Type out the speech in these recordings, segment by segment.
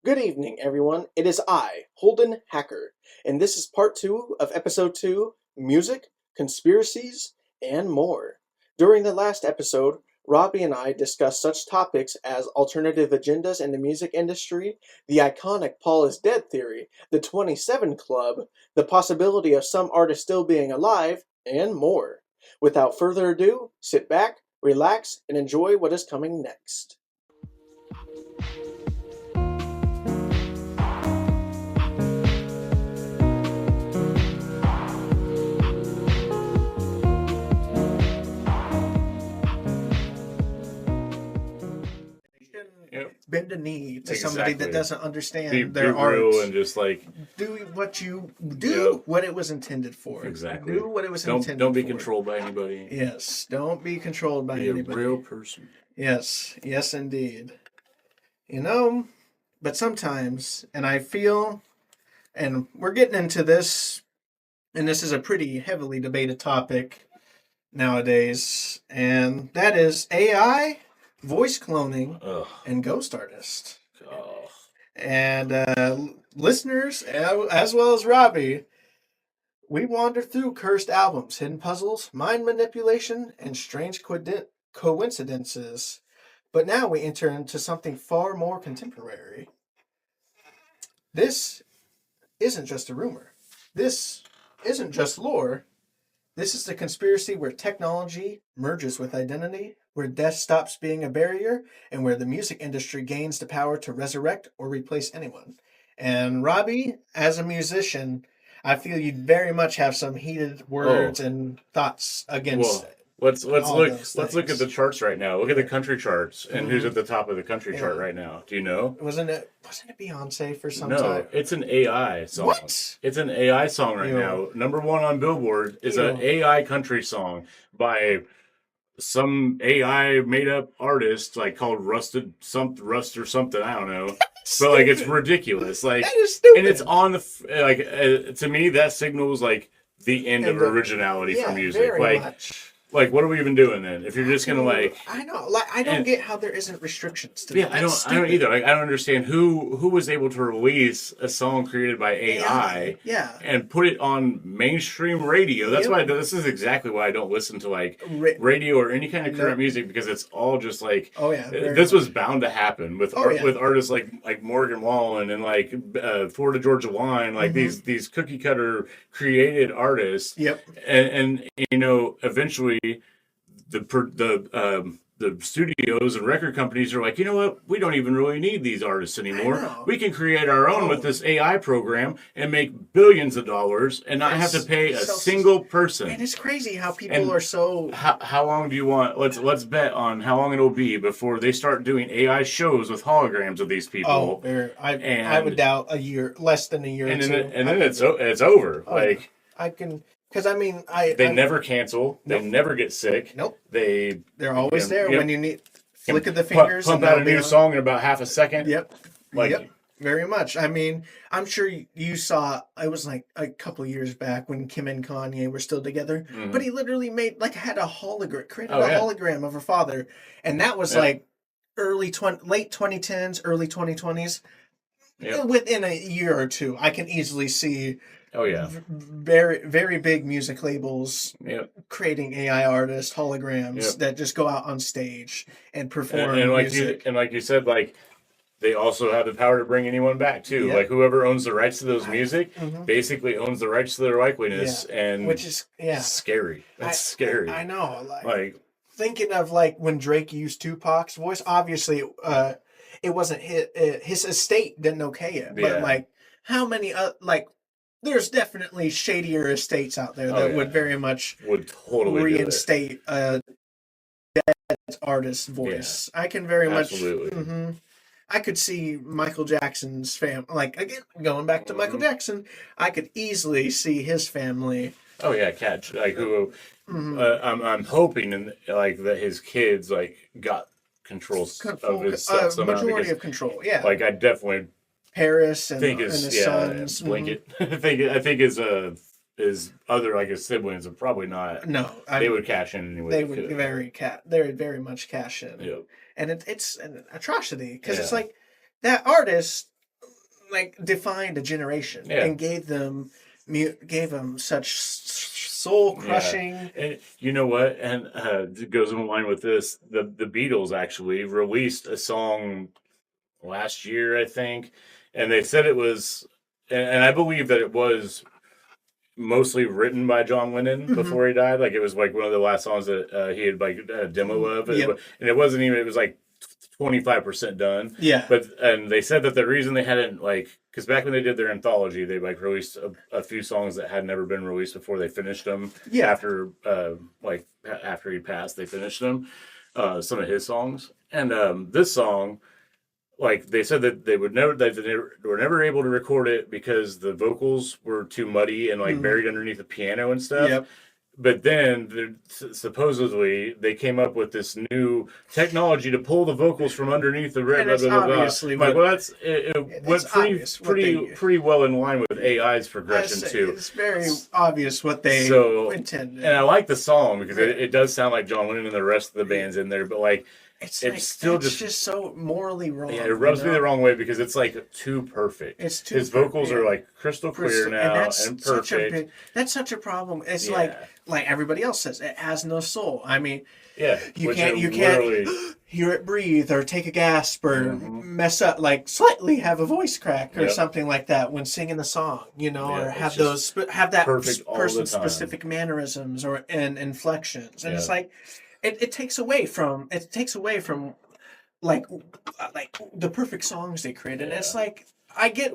Good evening, everyone. It is I, Holden Hacker, and this is part two of episode two Music, Conspiracies, and More. During the last episode, Robbie and I discussed such topics as alternative agendas in the music industry, the iconic Paul is Dead theory, the 27 Club, the possibility of some artists still being alive, and more. Without further ado, sit back, relax, and enjoy what is coming next. Yep. Bend a knee to somebody that Exactly. doesn't understand Be their art. real and just like Do what you do, Yep. what it was intended for. exactly. Do what it was Don't intended don't be for. controlled by anybody. Yes, don't be controlled by Be a anybody. real person. Yes, yes, indeed. But sometimes, and I feel, and we're getting into this, and this is a pretty heavily debated topic nowadays, and that is AI, voice cloning, Ugh. and ghost artists. Oh. And listeners, as well as Robbie, we wandered through cursed albums, hidden puzzles, mind manipulation, and strange coincidences. But now we enter into something far more contemporary. This isn't just a rumor. This isn't just lore. This is the conspiracy where technology merges with identity, where death stops being a barrier, and where the music industry gains the power to resurrect or replace anyone. And Robbie, as a musician, I feel you very much have some heated words and thoughts against Well, let's all look those let's look at the things. charts right now. Look at the country charts and who's Mhm. at the top of the country chart Yeah. right now. Do you know? Wasn't it Beyonce for some No, time? it's an AI song. What? It's an AI song right Ew. now. Number one on Billboard is an Ew. AI country song by some AI made up artist like called Rust or something. I don't know. But like it's ridiculous. Like That is stupid. and it's on to me that signals like the end of And the- originality for Yeah, music. very Like much. what are we even doing then? If you're just gonna like I know, like I don't and- get how there isn't restrictions to yeah, that. I That's don't stupid. either. Like I don't understand who was able to release a song created by AI Yeah. and put it on mainstream radio. That's Yep. why this is exactly why I don't listen to like Ra- radio or any kind of current Nope. music because it's all just like Oh yeah. very this much. was bound to happen with Oh, yeah. with artists like Morgan Wallen and like Florida Georgia Line, like Mhm. these cookie cutter created artists, Yep. and eventually the studios and record companies are like, you know what? We don't even really need these artists know. anymore. We can create our own Oh. with this AI program and make billions of dollars and not have to pay a single person. And it's crazy how people And are so. How long do you want? Let's bet on how long it'll be before they start doing AI shows with holograms of these people. I would doubt a year, less than a year. And or then, two. and then it's over. Oh, like I can, because they never cancel. They Nope. never get sick. Nope. They're always there yep. when you need. Flick of the fingers. Pump and out a they'll be new on. song in about half a second. Yep. Like, Yep. Very much. I mean, I'm sure you saw. It was like a couple years back when Kim and Kanye were still together. Mhm. But he literally had a hologram, created Oh, a yeah. hologram of her father, and that was Yeah. like late 2010s, early 2020s. Yep. Within a year or two, I can easily see Oh yeah. very very big music labels Yep. creating AI artists holograms Yep. that just go out on stage and perform And music. like you said, like they also have the power to bring anyone back too. Yep. Like whoever owns the rights to those music Mhm. basically owns the rights to their likeliness, and Which is it's scary. That's scary. I know. Like Thinking of like when Drake used Tupac's voice, obviously it wasn't his estate didn't okay it, but Yeah. like how many there's definitely shadier estates out there that yeah. would very much would totally do it. reinstate a dead artist's voice. I can very Absolutely. much. I could see Michael Jackson's family. Like again, going back to Michael Jackson, I could easily see his family. Oh yeah, catch like who. Mhm. I'm hoping and like that his kids like got control of his stuff somehow majority because of control. Yeah, like I definitely Paris and, think and his his sons. Blinket. I think his other like his siblings are probably not. No, They would cash in anyway. They would they would very much cash in. Yep. And it's an atrocity because it's Yeah. like that artist. like defined a generation Yeah. and gave them such soul crushing. Yeah. And you know what? And it goes in line with this. The Beatles actually released a song last year, I think, and they said it was, and I believe that it was mostly written by John Lennon before he died. Like it was like one of the last songs that he had like a demo of, Yep. and it wasn't even. It was like 25% done. Yeah. And they said that the reason they hadn't like, because back when they did their anthology, they like released a few songs that had never been released before they finished them. Yeah. After he passed, they finished them. Some of his songs, and this song, like they said that they were never able to record it because the vocals were too muddy and like buried underneath the piano and stuff. Yep. But then supposedly they came up with this new technology to pull the vocals from underneath the red. Obviously, like, well, it went pretty well in line with AI's progression too. It's very obvious what they intended. And I like the song because it does sound like John Lennon and the rest of the band's in there, but like. It's still just so morally wrong. Yeah, it rubs me the wrong way because it's like too perfect. It's too. His vocals are like crystal clear now and perfect. That's such a problem. It's like everybody else says, it has no soul. I mean, you can't hear it breathe or take a gasp or mess up, like slightly have a voice crack or something like that when singing the song, or have that person's specific mannerisms and inflections, and it's like. It takes away from like the perfect songs they created. And it's like I get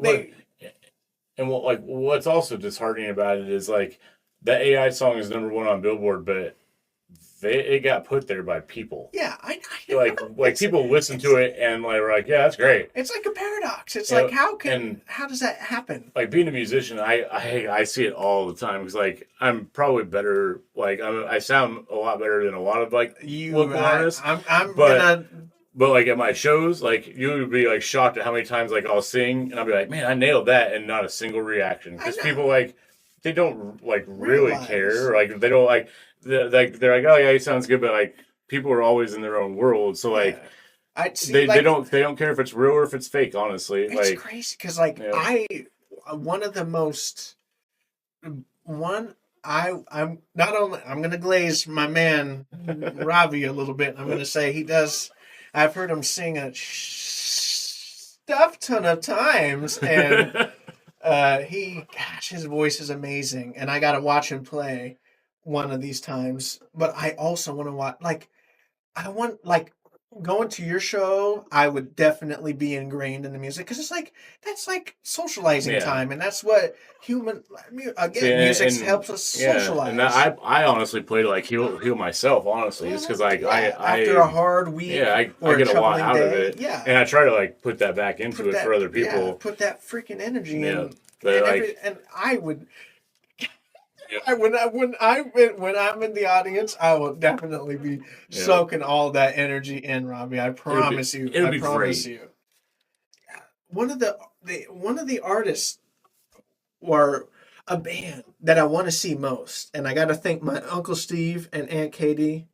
what's also disheartening about it is like that AI song is #1 on Billboard, but it got put there by people. Yeah, I like people listen to it and like we're like, yeah, that's great. It's like a paradox. It's like how does that happen? Like being a musician, I see it all the time because like I'm probably better. Like I sound a lot better than a lot of like local artists. But like at my shows, like you would be like shocked at how many times like I'll sing and I'll be like, man, I nailed that, and not a single reaction because people like they don't like really care. Like they don't like. They're like, oh yeah, he sounds good, but like people are always in their own world, so like they don't care if it's real or if it's fake. Honestly, it's crazy because like I'm gonna glaze my man Robbie a little bit. I'm gonna say I've heard him sing a stuff ton of times, and his voice is amazing, and I gotta watch him play one of these times. But I also want to watch, going to your show. I would definitely be ingrained in the music because it's like that's like socializing time, and that's what music helps us socialize. And I honestly play to like heal myself, honestly, just because like after a hard week, I get a lot out of it, and I try to like put that back into it for other people. Put that freaking energy in, and I would. When I'm in the audience, I will definitely be soaking all that energy in, Robbie. I promise you. It'll be great. One of the artists or a band that I want to see most, and I got to thank my Uncle Steve and Aunt Katie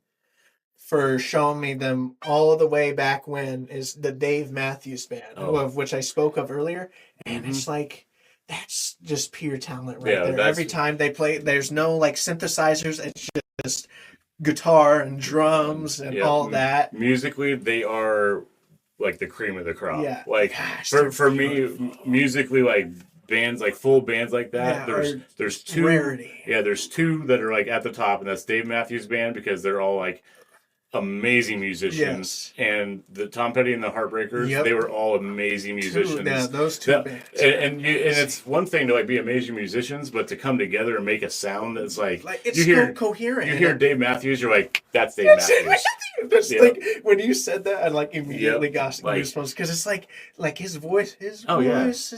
for showing me them all the way back when, is the Dave Matthews Band, of which I spoke of earlier, and it's like. That's just pure talent right there. Every time they play, there's no like synthesizers. It's just guitar and drums and all that. Musically, they are like the cream of the crop. Yeah. Like for me, musically, like bands, like full bands like that. There's two. Rarity. Yeah, there's two that are like at the top, and that's Dave Matthews Band because they're all like amazing musicians, and the Tom Petty and the Heartbreakers, they were all amazing musicians. Those two bands. And it's one thing to like be amazing musicians, but to come together and make a sound that's like it's coherent. You hear Dave Matthews, you're like, that's Dave Matthews. Like when you said that, I like immediately got goosebumps because it's like his voice is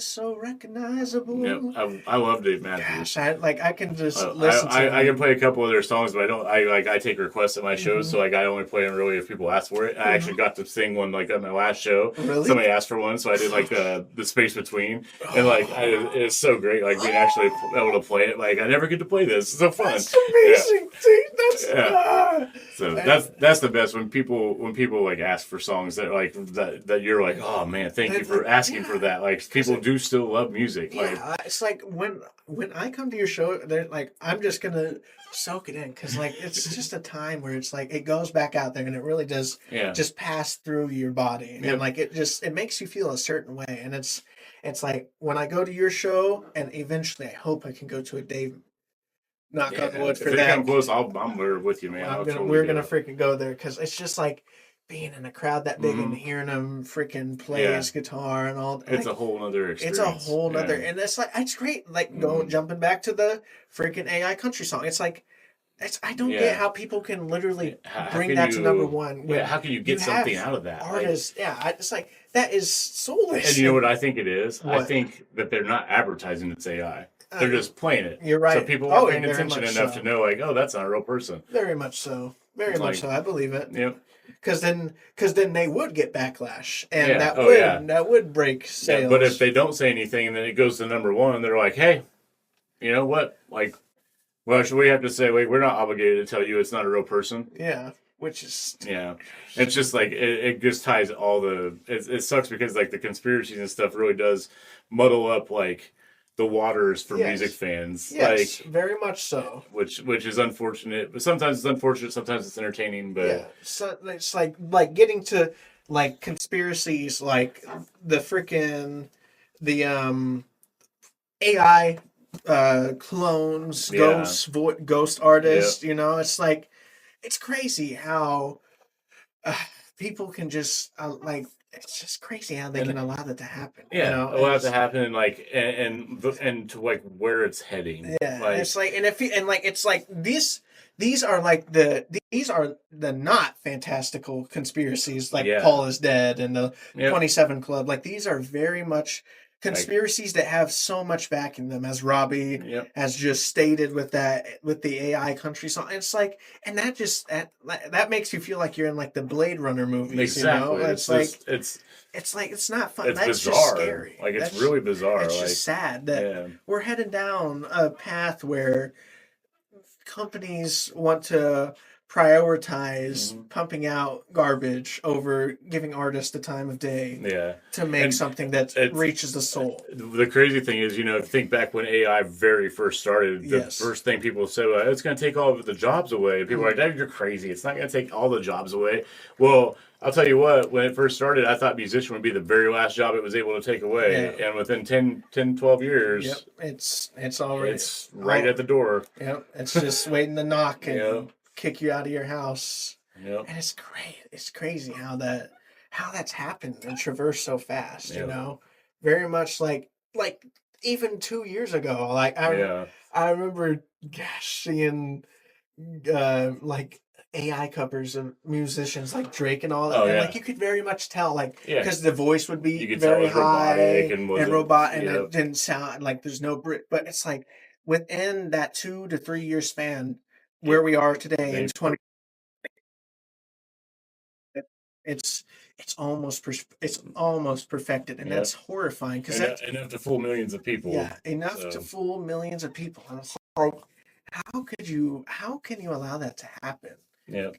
so recognizable. Yeah, I love Dave Matthews. Gosh, I can just listen to him. I can play a couple of their songs, but I don't. I take requests at my shows, so like I only play them really if people ask for it. I actually got to sing one like at my last show. Really? Somebody asked for one, so I did like the space between, and like it was so great. Like being actually able to play it. Like I never get to play this. It's so fun. That's amazing. So that's the best one. when people like ask for songs that like that you're like, oh man, thank you for asking for that. Like people do still love music. Yeah, it's like when I come to your show, they're like, I'm just gonna soak it in because like it's just a time where it's like it goes back out there and it really does just pass through your body and like it makes you feel a certain way, and it's like when I go to your show, and eventually I hope I can go to a Dave. Knock on wood for if that. If come close, I'm there with you, man. We're gonna freaking go there because it's just like being in a crowd that big and hearing him freaking play his guitar and all. It's a whole other experience. It's a whole other, and it's like it's great. Like jumping back to the freaking AI country song. It's like I don't get how people can literally bring that to number one. How can you get something out of that? Artists, it's like that is soulless. And you know what I think it is? What? I think that they're not advertising it's AI. They're just playing it. You're right. So people aren't paying attention enough to know, like, oh, that's not a real person. Very much so. Very much so. I believe it. Yep. Because then they would get backlash, and that would break sales. Yeah, but if they don't say anything, and then it goes to number one, and they're like, hey, you know what? Like, well, should we have to say, wait, we're not obligated to tell you it's not a real person? Yeah. Which is... Yeah. It's just like, it just ties all the... It sucks because, like, the conspiracies and stuff really does muddle up, like... the waters for music fans. Yes, like, very much so. Which is unfortunate. But sometimes it's unfortunate, sometimes it's entertaining, but so it's like getting to like conspiracies, like the freaking AI clones, ghost artists, you know, it's like it's crazy how people can just like it's just crazy how they can allow that to happen. Yeah, you know? Allow it to happen, and like, and to like where it's heading. Yeah, like, it's like, it's like these are like the not fantastical conspiracies like Paul is dead and the 27 Club. Like these are very much conspiracies that have so much back in them, as Robbie has just stated with the AI country song. It's like, and that makes you feel like you're in like the Blade Runner movies. Exactly. You know? It's like it's not fun. It's That's bizarre. Just scary. Like it's really bizarre. It's just sad that we're heading down a path where companies want to prioritize pumping out garbage over giving artists the time of day to make something that reaches the soul. The crazy thing is, you know, think back when AI very first started, the first thing people said, well, it's going to take all of the jobs away. People are like, you're crazy. It's not going to take all the jobs away. Well, I'll tell you what, when it first started, I thought musician would be the very last job it was able to take away. And within 10, 12 years, it's already... It's right at the door. Yep, it's just waiting to knock and kick you out of your house. And it's great. It's crazy how that's happened and traversed so fast, you know? Very much like even 2 years ago, like I remember seeing like AI covers of musicians like Drake and all that. And like you could very much tell, like, because the voice would be very high and robot, and it didn't sound like there's no Brit. But it's like within that 2 to 3 year span where we are today in 20, it's almost perfected, and that's horrifying because enough to fool millions of people. Yeah, enough to fool millions of people. And it's like, how can you allow that to happen? Yeah,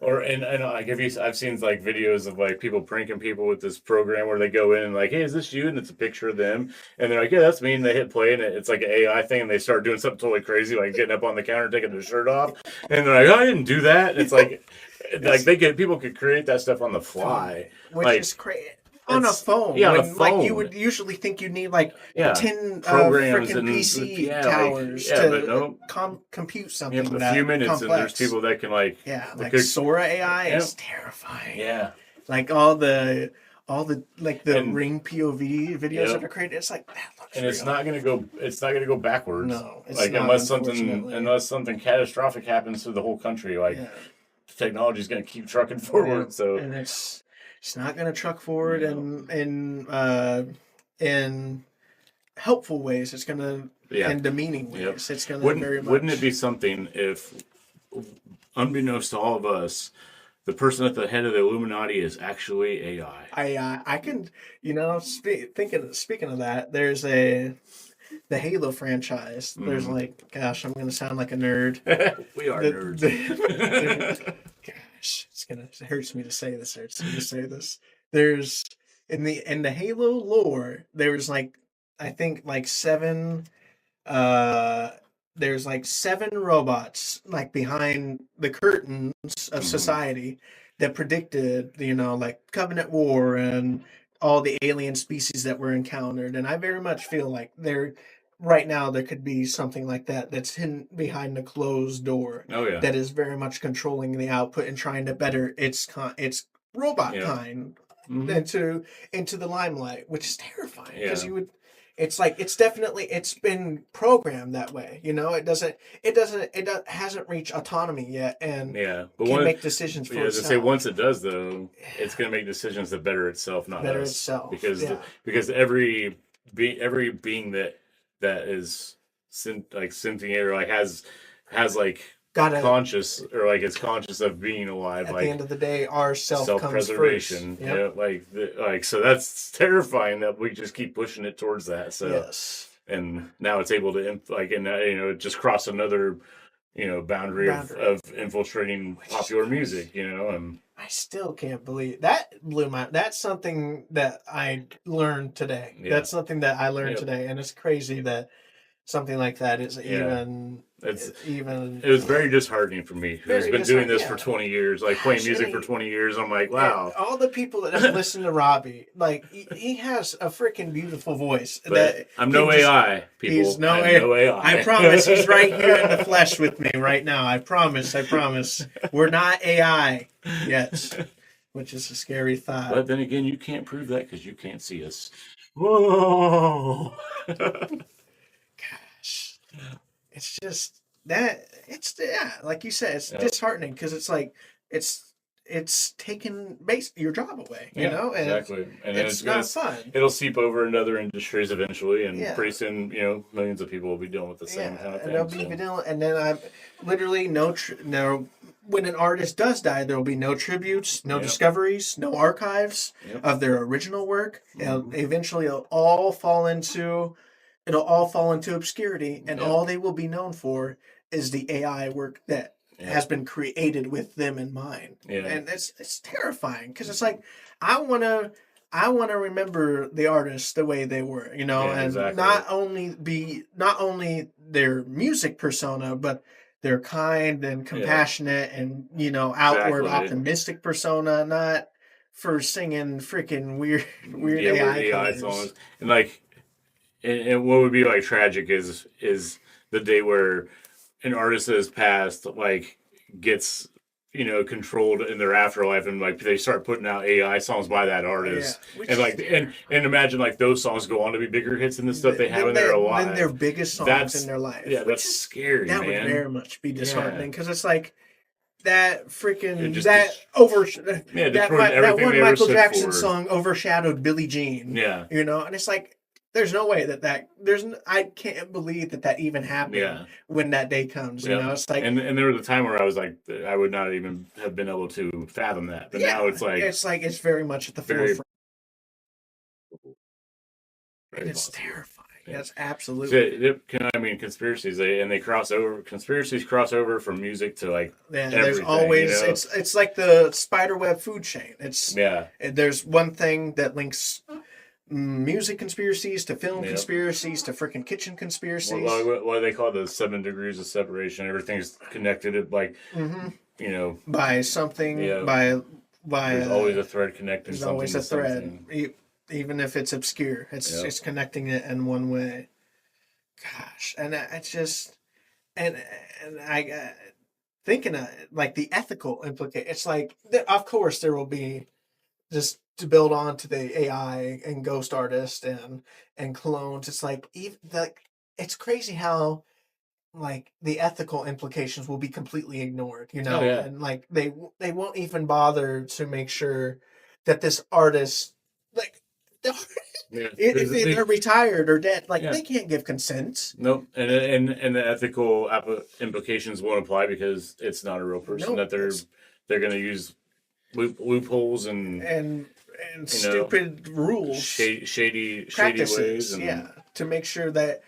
and I've seen like videos of like people pranking people with this program where they go in and like, hey, is this you? And it's a picture of them, and they're like, yeah, that's me. And they hit play, and it's like an AI thing, and they start doing something totally crazy, like getting up on the counter, taking their shirt off, and they're like, oh, I didn't do that. And it's like, people could create that stuff on the fly, which is crazy. On a phone. Yeah, on a phone. Like you would usually think you need like 10 programs freaking and PC towers to compute something. A few minutes complex. And there's people that can like Sora AI is terrifying. Yeah. Like all the like the Ring POV videos that are created. It's like that looks and real. It's not gonna go backwards. No, it's like not, unless something catastrophic happens to the whole country, like technology is gonna keep trucking forward. So and it's not going to truck forward in helpful ways. It's going to in demeaning ways. It's going to very much. Wouldn't it be something if, unbeknownst to all of us, the person at the head of the Illuminati is actually AI? I can, speaking of that, there's the Halo franchise. There's like, gosh, I'm going to sound like a nerd. We are nerds. It hurts me to say this. There's in the Halo lore, there's like I think like seven uh there's like seven robots like behind the curtains of society that predicted, like Covenant War and all the alien species that were encountered. And I very much feel like right now there could be something like that that's hidden behind a closed door. Oh yeah. That is very much controlling the output and trying to better its robot kind into the limelight, which is terrifying because you would. It's like it's been programmed that way. It hasn't reached autonomy yet, and but can make decisions for itself. Say once it does though, it's going to make decisions to better itself, not better us. itself. Because every being that is sentient or like has like conscious or like is conscious of being alive. At like the end of the day, our self-preservation. Comes first. Yep. So that's terrifying that we just keep pushing it towards that. So yes. And now it's able to it just crossed another boundary. Of infiltrating popular music. And I still can't believe that that's something that I learned today. Yeah. That's something that I learned today, and it's crazy that something like that is even. It was very disheartening for me, who's been doing this for 20 years, like playing music for 20 years. I'm like, wow. All the people that have listened to Robbie, like he has a freaking beautiful voice. I'm no AI, people. He's no AI. I promise he's right here in the flesh with me right now. I promise. We're not AI yet, which is a scary thought. But then again, you can't prove that because you can't see us. Whoa. Gosh. It's just that like you said, it's disheartening because it's like it's taking your job away, and exactly, and it's not fun. It'll seep over into other industries eventually, and pretty soon, millions of people will be dealing with the same kind of thing. And they'll be dealing, and then I'm literally no. When an artist does die, there will be no tributes, no discoveries, no archives of their original work. And eventually, it'll all fall into obscurity, and all they will be known for is the AI work that has been created with them in mind. And it's terrifying because it's like I want to remember the artists the way they were, and not only their music persona, but their kind and compassionate and outward optimistic persona, not for singing freaking weird AI songs. And like, and what would be like tragic is the day where an artist that has passed gets controlled in their afterlife, and they start putting out AI songs by that artist, and imagine those songs go on to be bigger hits than the stuff they have in their life. Than their biggest songs in their life. Yeah, that's scary. That man. would very much be disheartening because it's like that freaking that one Michael Jackson song overshadowed Billie Jean. Yeah, and it's like. There's no way I can't believe that even happened when that day comes. It's like, and there was a time where I was like, I would not even have been able to fathom that. But now it's it's very much at the forefront. It's terrifying. That's absolutely. Conspiracies they cross over. Conspiracies cross over from music to there's always it's like the spiderweb food chain. There's one thing that links. Music conspiracies to film conspiracies to freaking kitchen conspiracies. What they call the 7 degrees of separation. Everything's connected, by something. By there's always a thread connecting. There's always a thread, even if it's obscure. It's connecting it in one way. Gosh, and it's just, and I thinking of the ethical implication. It's of course there will be just. To build on to the AI and ghost artist and clones, it's it's crazy how the ethical implications will be completely ignored, and they won't even bother to make sure that this artist if they're retired or dead, they can't give consent. Nope, and the ethical implications won't apply because it's not a real person that they're going to use loopholes and stupid rules, shady ways, to make sure that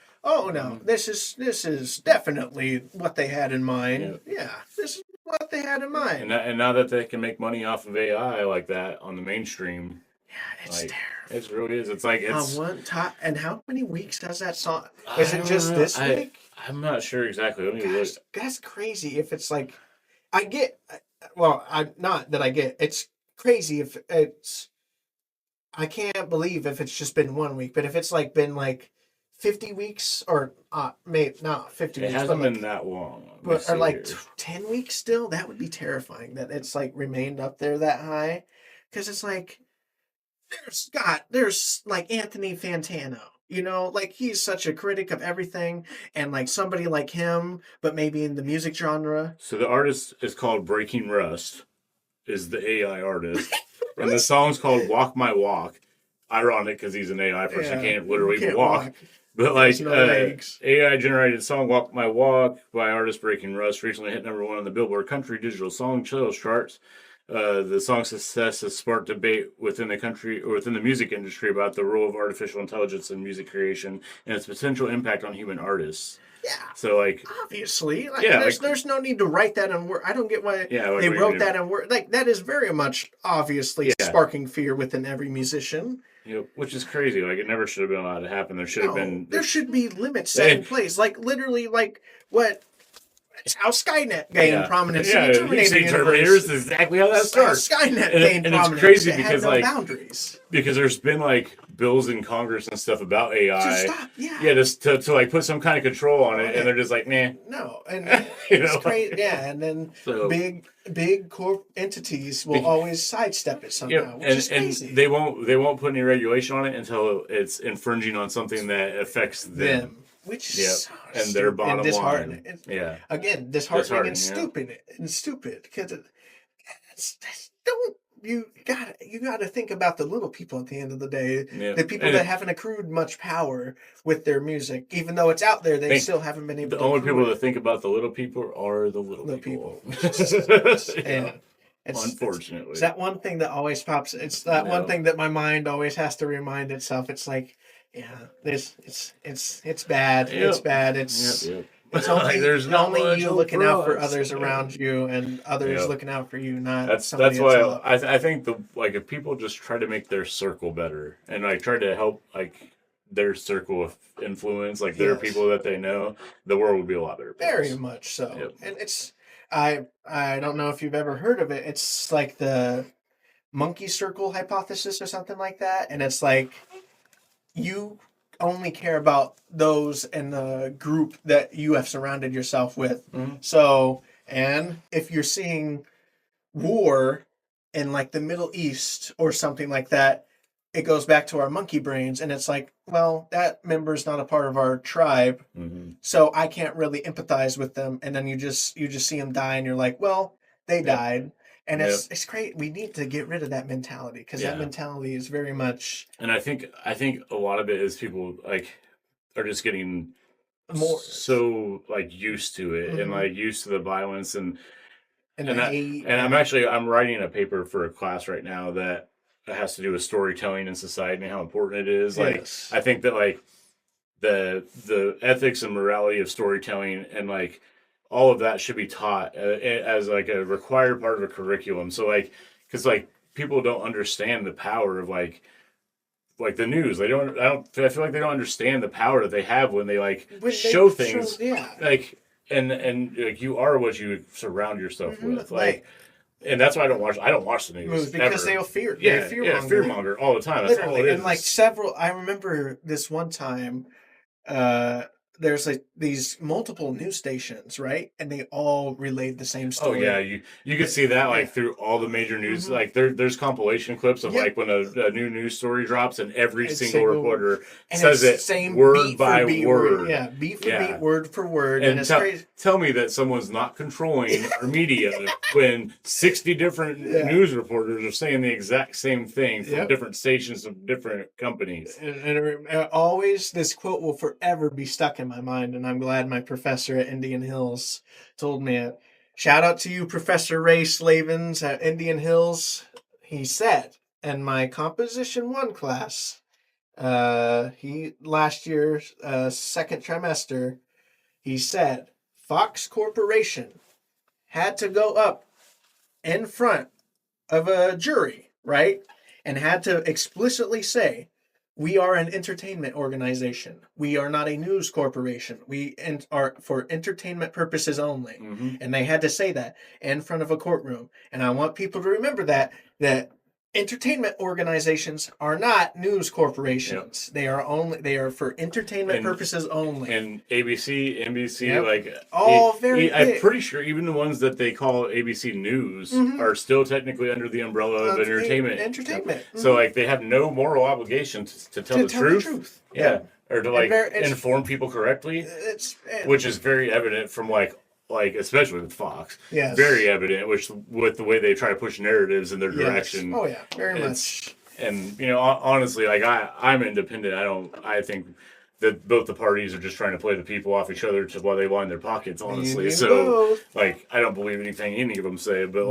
this is definitely what they had in mind. This is what they had in mind. And now that they can make money off of AI like that on the mainstream, yeah, it's terrible. It really is. It's like it's one time. And how many weeks does that song? Is it just this week? I'm not sure exactly. Let me look. That's crazy. If it's like, I get. Well, not that I get. It's crazy if it's. I can't believe if it's just been 1 week, but if it's like been like 50 weeks or maybe not 50 weeks. It hasn't been that long. But or like 10 weeks still, that would be terrifying that it's like remained up there that high. Because it's like there's like Anthony Fantano. You know, like he's such a critic of everything, and like somebody like him, but maybe in the music genre. So the artist is called Breaking Rust, is the AI artist. And the song's called Walk My Walk. Ironic because he's an AI person, can't literally walk. But like AI generated song Walk My Walk by artist Breaking Rust recently hit #1 on the Billboard Country Digital Song Sales charts. The song's success has sparked debate within the music industry about the role of artificial intelligence in music creation and its potential impact on human artists. Yeah. So like obviously, there's no need to write that in word. I don't get why they wrote that in word. Like that is very much obviously sparking fear within every musician. Which is crazy. Like it never should have been allowed to happen. There should have been. There should be limits set in place. Like literally, like what. It's how Skynet gained prominence in the Terminator is exactly how that starts. Skynet gained prominence. And it's crazy because had no boundaries. Because there's been like bills in Congress and stuff about AI. To stop, just to like put some kind of control on it, and they're just like, nah. No, and it's crazy. Yeah, and then big corp entities will always sidestep it somehow, which is crazy. And they won't put any regulation on it until it's infringing on something that affects them. Which is so and their bottom line. Again, disheartening and stupid because you gotta think about the little people at the end of the day. The people that haven't accrued much power with their music, even though it's out there, they still haven't been able. The only people that think about the little people are the little people. And unfortunately, it's that one thing that always pops. It's that one thing that my mind always has to remind itself. It's like. Yeah, it's bad. It's bad. It's only there's only you looking out for others around you, and others looking out for you. Not that's why I think if people just try to make their circle better and like try to help like their circle of influence, like their people that they know, the world would be a lot better. Very much so, and it's I don't know if you've ever heard of it. It's like the monkey circle hypothesis or something like that, and it's like. You only care about those in the group that you have surrounded yourself with. Mm-hmm. So, and if you're seeing war in like the Middle East or something like that, it goes back to our monkey brains. And it's like, well, that member's not a part of our tribe. Mm-hmm. So I can't really empathize with them. And then you just see them die and you're like, well, they died. And it's great. We need to get rid of that mentality because that mentality is very much. And I think a lot of it is people like are just getting more so like used to it and like used to the violence and I'm writing a paper for a class right now that has to do with storytelling in society and how important it is. Like I think that like the ethics and morality of storytelling and like. All of that should be taught as like a required part of a curriculum. So like, because like people don't understand the power of like the news. I feel like they don't understand the power that they have when they show things. Like and like you are what you surround yourself with. Like. And that's why I don't watch the news because ever. They'll fear. Fearmonger all the time. That's literally, all it is. And like I remember this one time. There's like these multiple news stations, right? And they all relayed the same story. Oh yeah, you can see that like through all the major news. Mm-hmm. Like there's compilation clips of like when a new news story drops, and every single reporter says it same word by word. Yeah, beat for beat, word for word. And it's crazy. Tell me that someone's not controlling our media when 60 different news reporters are saying the exact same thing from different stations of different companies. And always, this quote will forever be stuck in my mind, and I'm glad my professor at Indian Hills told me it. Shout out to you, Professor Ray Slavens at Indian Hills. He said in my Composition 1 class, last year, second trimester, he said, Fox Corporation had to go up in front of a jury, right? And had to explicitly say, we are an entertainment organization. We are not a news corporation. We are for entertainment purposes only. Mm-hmm. And they had to say that in front of a courtroom. And I want people to remember that entertainment organizations are not news corporations. Yep. They are for entertainment purposes only. And ABC, NBC, yep. like all very big. I'm pretty sure even the ones that they call ABC News are still technically under the umbrella of entertainment. Entertainment. So like they have no moral obligation to tell the truth. Yeah. Or to inform people correctly. Which is very evident from like especially with Fox, yes. very evident, with the way they try to push narratives in their direction. Yes. Oh yeah, very much. And honestly, like I'm independent. I think that both the parties are just trying to play the people off each other while they line their pockets. Honestly, so like I don't believe anything any of them say, but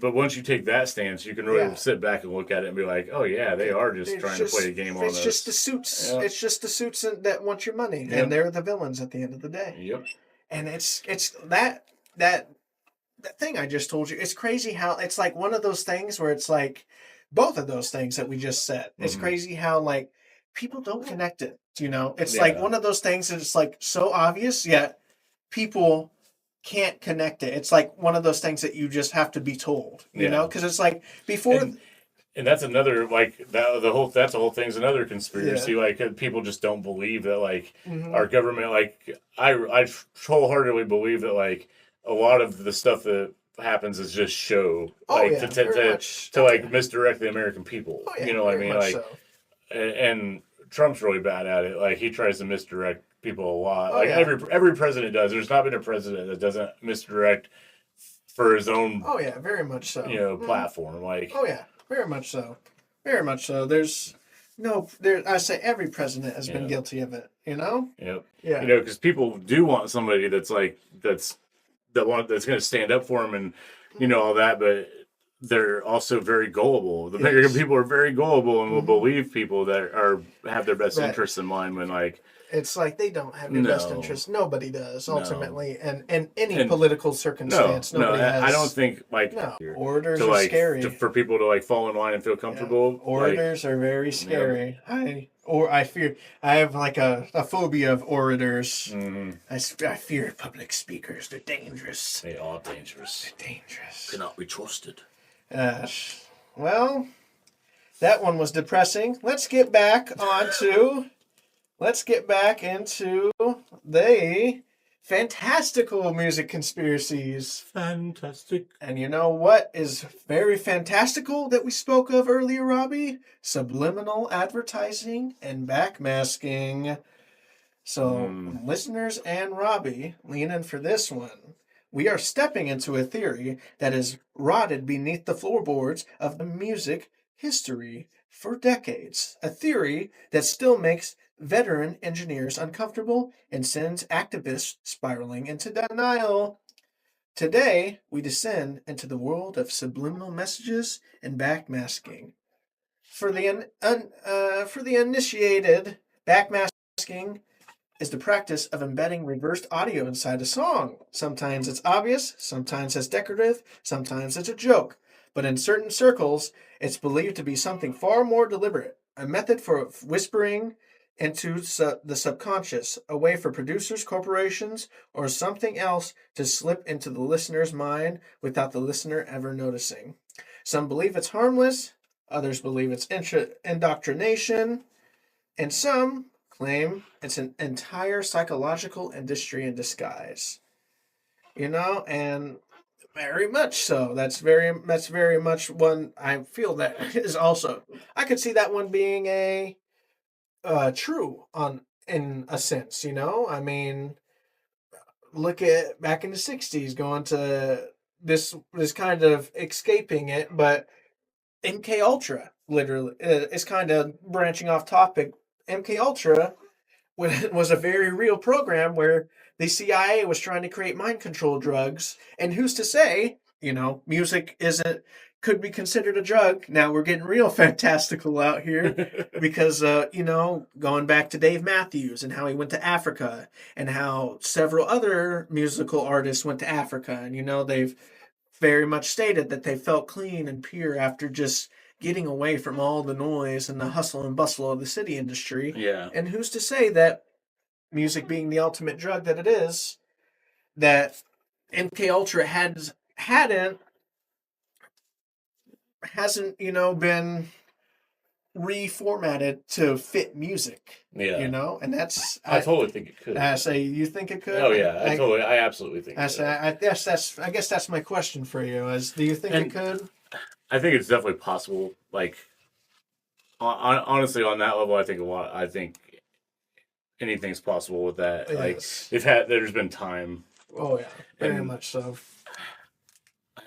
but once you take that stance, you can really sit back and look at it and be like, oh yeah, they are just trying to play a game on us. It's just the suits. Yeah. It's just the suits that want your money, and they're the villains at the end of the day. Yep. And it's that thing I just told you. It's crazy how it's like one of those things where it's like both of those things that we just said. It's crazy how like people don't connect it. It's like one of those things that it's like so obvious, yet people can't connect it. It's like one of those things that you just have to be told. You know, because it's like before. And that's another that's the whole thing's another conspiracy. Yeah. Like people just don't believe that our government. Like I wholeheartedly believe that like a lot of the stuff that happens is just show to misdirect the American people. Oh, yeah, you know what I mean? Like, so. And Trump's really bad at it. Like he tries to misdirect people a lot. Every president does. There's not been a president that doesn't misdirect for his own. Oh yeah, very much so. Platform. Like oh yeah. Very much so. Very much so. I say every president has been guilty of it, Yep. Yeah. Because people do want somebody that's going to stand up for them and, all that, but they're also very gullible. The American people are very gullible and will believe people that have their best interests in mind when it's like they don't have your best interest. Nobody does, ultimately. And in any political circumstance, nobody has. I don't think, orators are scary. For people to, fall in line and feel comfortable. Yeah. Orators are very scary. Yeah. I have, a phobia of orators. Mm-hmm. I fear public speakers. They're dangerous. They are dangerous. They're dangerous. Cannot be trusted. Well, that one was depressing. Let's get back into the fantastical music conspiracies. Fantastic. And you know what is very fantastical that we spoke of earlier, Robbie? Subliminal advertising and backmasking. So, listeners and Robbie, lean in for this one. We are stepping into a theory that has rotted beneath the floorboards of the music history for decades. A theory that still makes veteran engineers uncomfortable and sends activists spiraling into denial. Today, we descend into the world of subliminal messages and backmasking. For the uninitiated, backmasking is the practice of embedding reversed audio inside a song. Sometimes it's obvious, sometimes it's decorative, sometimes it's a joke. But in certain circles, it's believed to be something far more deliberate, a method for whispering into the subconscious, a way for producers, corporations, or something else to slip into the listener's mind without the listener ever noticing. Some believe it's harmless, others believe it's indoctrination, and some claim it's an entire psychological industry in disguise. And very much so. That's very much one I feel that is also. I could see that one being a true in a sense. I mean, look at back in the 60s, going to this kind of escaping it, but MK Ultra literally is kind of branching off topic. MK Ultra was a very real program where the CIA was trying to create mind control drugs, and who's to say, music isn't could be considered a drug. Now we're getting real fantastical out here because, going back to Dave Matthews and how he went to Africa and how several other musical artists went to Africa. And, they've very much stated that they felt clean and pure after just getting away from all the noise and the hustle and bustle of the city industry. Yeah. And who's to say that music being the ultimate drug that it is, that MK Ultra hasn't been reformatted to fit music. Yeah. And that's I totally think it could. I say, you think it could? Oh yeah, I absolutely think it could. I guess that's my question for you. Do you think it could? I think it's definitely possible. Like, honestly, on that level, I think anything's possible with that. Yes. Like, there's been time. Oh yeah, very much so.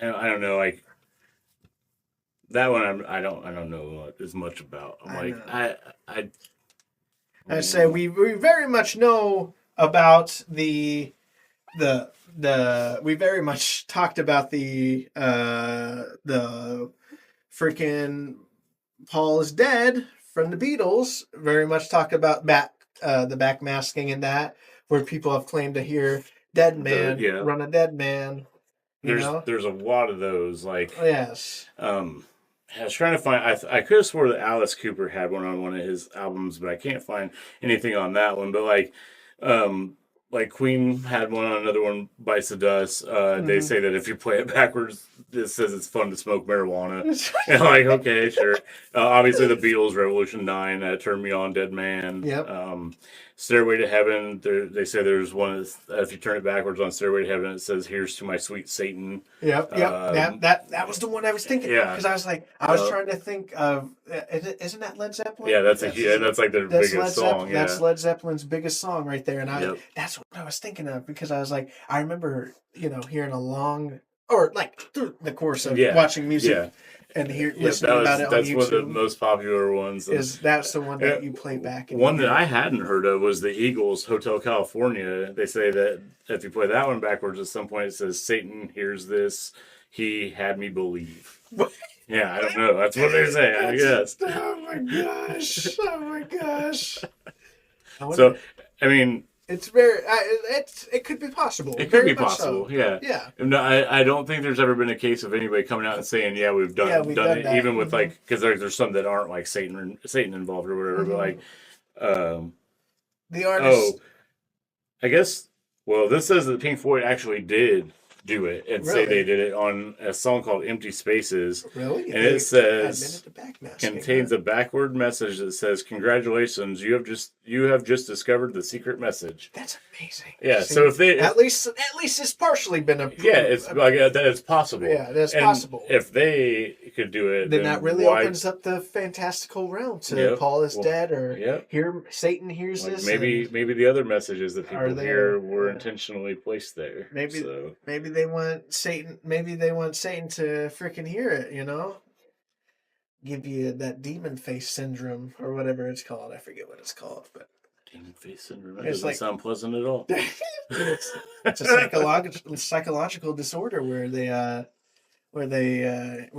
I don't know, like that one. I don't know as much about. I say we very much know about we very much talked about the freaking Paul is Dead from the Beatles. Very much talked about the backmasking and that, where people have claimed to hear dead man run a dead man. There's a lot of those, like, yes. I was trying to find. I could have swore that Alice Cooper had one on one of his albums, but I can't find anything on that one. But like Queen had one on another one, Bites the Dust. They say that if you play it backwards, it says it's fun to smoke marijuana. And like, okay, sure. Obviously, the Beatles, Revolution 9, Turn Me On, Dead Man. Yep. Stairway to Heaven. They say there's one. If you turn it backwards on Stairway to Heaven, it says, "Here's to my sweet Satan." Yep. That was the one I was thinking. Yeah. Because I was like, trying to think of. Isn't that Led Zeppelin? Yeah, that's like their biggest song. That's Led Zeppelin's biggest song right there, and that's what I was thinking of, because I was like, I remember hearing a long, or like through the course of watching music and listening about it on YouTube. That's one of the most popular ones. That's the one that you play back. One that I hadn't heard of was the Eagles' Hotel California. They say that if you play that one backwards, at some point it says, "Satan hears this, he had me believe." Yeah, I don't know. That's what they say, I guess. Oh my gosh. Oh my gosh. So, I mean, it's very. It could be possible. It could be possible. So. Yeah. Yeah. No, I don't think there's ever been a case of anybody coming out and saying, "Yeah, we've done it," that. Even with like, because there's some that aren't like Satan involved or whatever. But like, the artist. I guess. Well, this says that Pink Floyd actually did do it and say they did it on a song called Empty Spaces. Really? And it says, contains a backward message that says, "Congratulations, you have just discovered the secret message." That's amazing. Yeah, so if they at least it's partially been approved. Yeah, it's like that. It's possible. Yeah, that's possible. If they could do it, then that really opens up the fantastical realm to Paul is dead, or Satan hears this. Maybe the other messages that people hear were intentionally placed there. Maybe they want Satan. Maybe they want Satan to freaking hear it. Give you that demon face syndrome or whatever it's called. I forget what it's called, but demon face syndrome. That doesn't sound pleasant at all. It's a psychological disorder where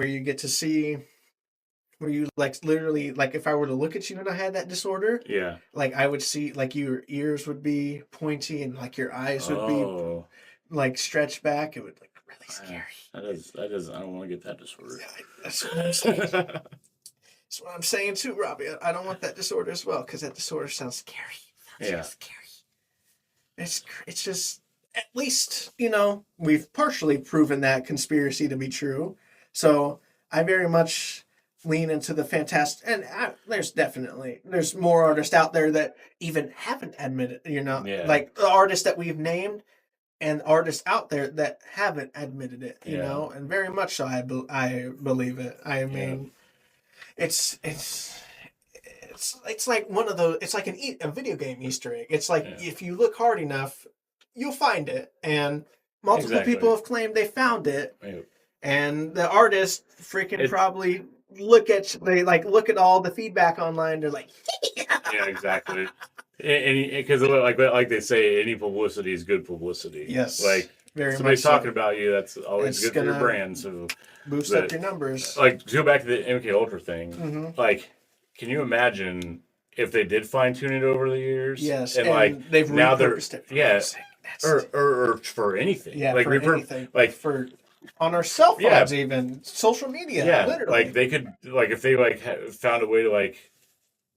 you get to see, where you like literally, like if I were to look at you and I had that disorder, like I would see, like your ears would be pointy and like your eyes would be like stretched back. It would like really scary. That is. I don't want to get that disorder. Yeah, that's what I'm saying. That's what I'm saying too, Robbie. I don't want that disorder as well, because that disorder sounds scary. Scary. It's just, at least we've partially proven that conspiracy to be true. So I very much lean into the fantastic, and there's more artists out there that even haven't admitted, like the artists that we've named, and artists out there that haven't admitted it, and very much so I believe it. I mean, it's like one of those. It's like a video game Easter egg. It's like if you look hard enough, you'll find it, and multiple people have claimed they found it, and the artist probably look at all the feedback online. They're like, yeah, exactly. And because like they say, any publicity is good publicity. Yes, like very somebody's much talking so. about you. That's always It's good for your brand. So boost up your numbers. Like to go back to the MK Ultra thing. Like, can you imagine if they did fine tune it over the years? Yes, and like they've now repurposed it. Or for anything. Yeah, like for anything. Like for on our cell phones, even social media. Yeah, literally. like they could if they found a way to